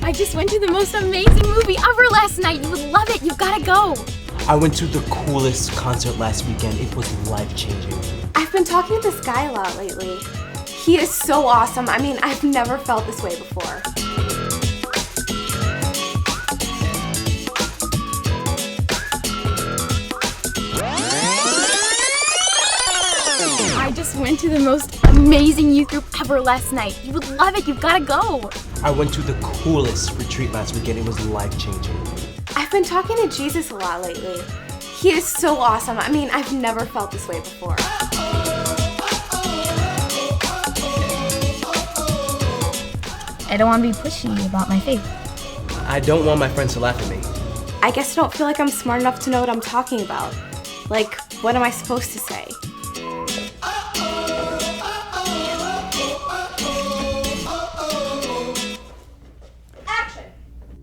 I just went to the most amazing movie ever last night. You would love it. You've got to go. I went to the coolest concert last weekend. It was life-changing. I've been talking to this guy a lot lately. He is so awesome. I mean, I've never felt this way before. I just went to the most amazing youth group ever last night. You would love it. You've got to go. I went to the coolest retreat last weekend. It was life-changing. I've been talking to Jesus a lot lately. He is so awesome. I mean, I've never felt this way before. I don't want to be pushy about my faith. I don't want my friends to laugh at me. I guess I don't feel like I'm smart enough to know what I'm talking about. Like, what am I supposed to say?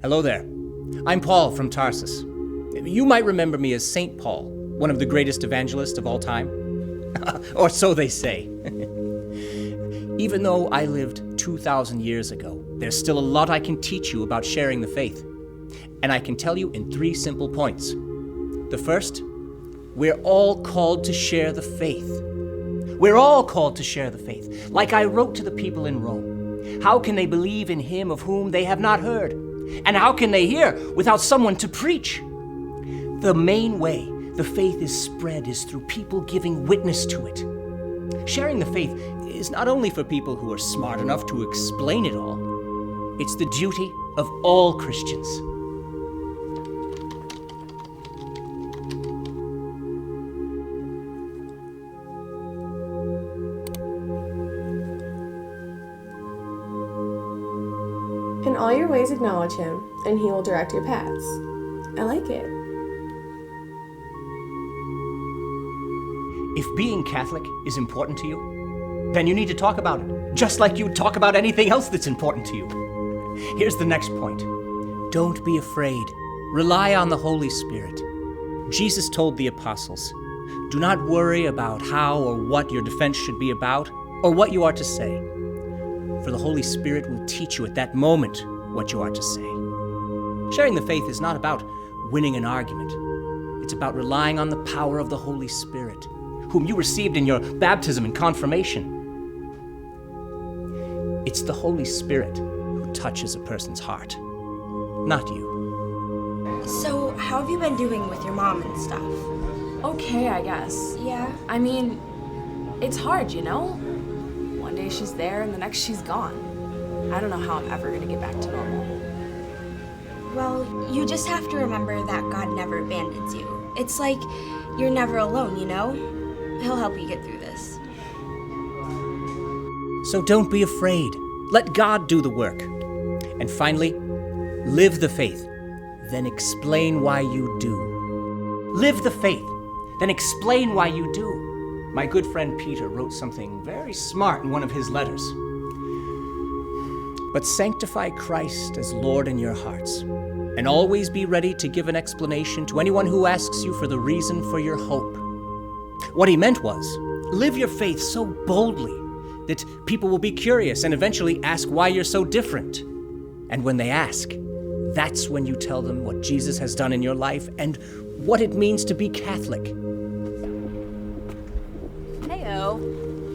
Hello there. I'm Paul from Tarsus. You might remember me as St. Paul, one of the greatest evangelists of all time. Or so they say. Even though I lived 2,000 years ago, there's still a lot I can teach you about sharing the faith. And I can tell you in 3 simple points. The first, we're all called to share the faith. We're all called to share the faith. Like I wrote to the people in Rome. How can they believe in him of whom they have not heard? And how can they hear without someone to preach? The main way the faith is spread is through people giving witness to it. Sharing the faith is not only for people who are smart enough to explain it all, it's the duty of all Christians. In all your ways acknowledge him, and he will direct your paths. I like it. If being Catholic is important to you, then you need to talk about it, just like you talk about anything else that's important to you. Here's the next point. Don't be afraid. Rely on the Holy Spirit. Jesus told the apostles, do not worry about how or what your defense should be about, or what you are to say. For the Holy Spirit will teach you at that moment what you are to say. Sharing the faith is not about winning an argument. It's about relying on the power of the Holy Spirit, whom you received in your baptism and confirmation. It's the Holy Spirit who touches a person's heart, not you. So, how have you been doing with your mom and stuff? Okay, I guess. Yeah? I mean, it's hard, you know? One day she's there and the next she's gone. I don't know how I'm ever gonna get back to normal. Well, you just have to remember that God never abandons you. It's like you're never alone, you know? He'll help you get through this. So don't be afraid. Let God do the work. And finally, live the faith, then explain why you do. Live the faith, then explain why you do. My good friend Peter wrote something very smart in one of his letters. But sanctify Christ as Lord in your hearts, and always be ready to give an explanation to anyone who asks you for the reason for your hope. What he meant was, live your faith so boldly that people will be curious and eventually ask why you're so different. And when they ask, that's when you tell them what Jesus has done in your life and what it means to be Catholic.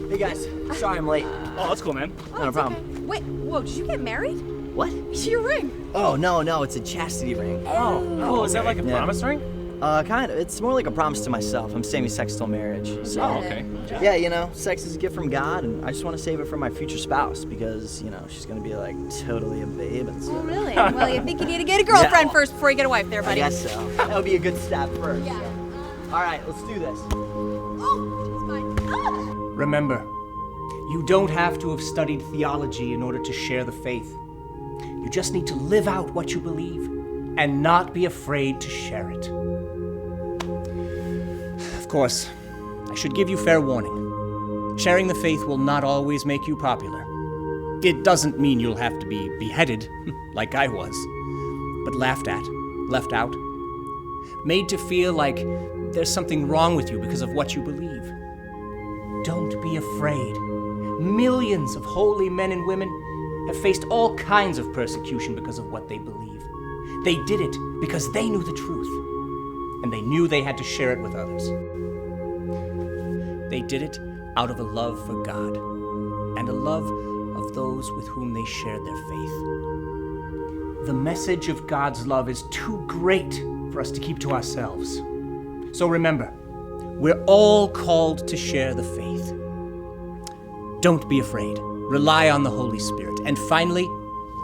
Hey guys, sorry I'm late. Oh, that's cool, man. No problem. Okay. Wait, whoa, did you get married? What? Your ring. Oh, no, it's a chastity ring. Oh, cool. Is that like a Yeah. promise ring? Kind of. It's more like a promise to myself. I'm same-sex till marriage. So, Oh, okay. yeah, you know, sex is a gift from God, and I just want to save it for my future spouse because, you know, she's going to be like totally a babe and stuff. Oh, really? Well, you think you need to get a girlfriend Yeah. first before you get a wife there, I buddy. guess so. That would be a good step first. Yeah. So. All right, let's do this. Oh, she's fine. Ah! Remember, you don't have to have studied theology in order to share the faith. You just need to live out what you believe and not be afraid to share it. Of course, I should give you fair warning. Sharing the faith will not always make you popular. It doesn't mean you'll have to be beheaded, like I was, but laughed at, left out, made to feel like there's something wrong with you because of what you believe. Don't be afraid. Millions of holy men and women have faced all kinds of persecution because of what they believe. They did it because they knew the truth, and they knew they had to share it with others. They did it out of a love for God and a love of those with whom they shared their faith. The message of God's love is too great for us to keep to ourselves. So remember, we're all called to share the faith. Don't be afraid. Rely on the Holy Spirit. And finally,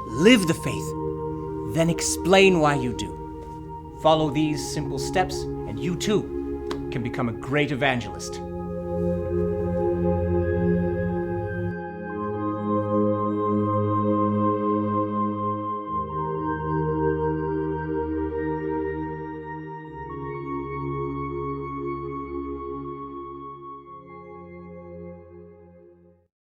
live the faith. Then explain why you do. Follow these simple steps, and you too can become a great evangelist.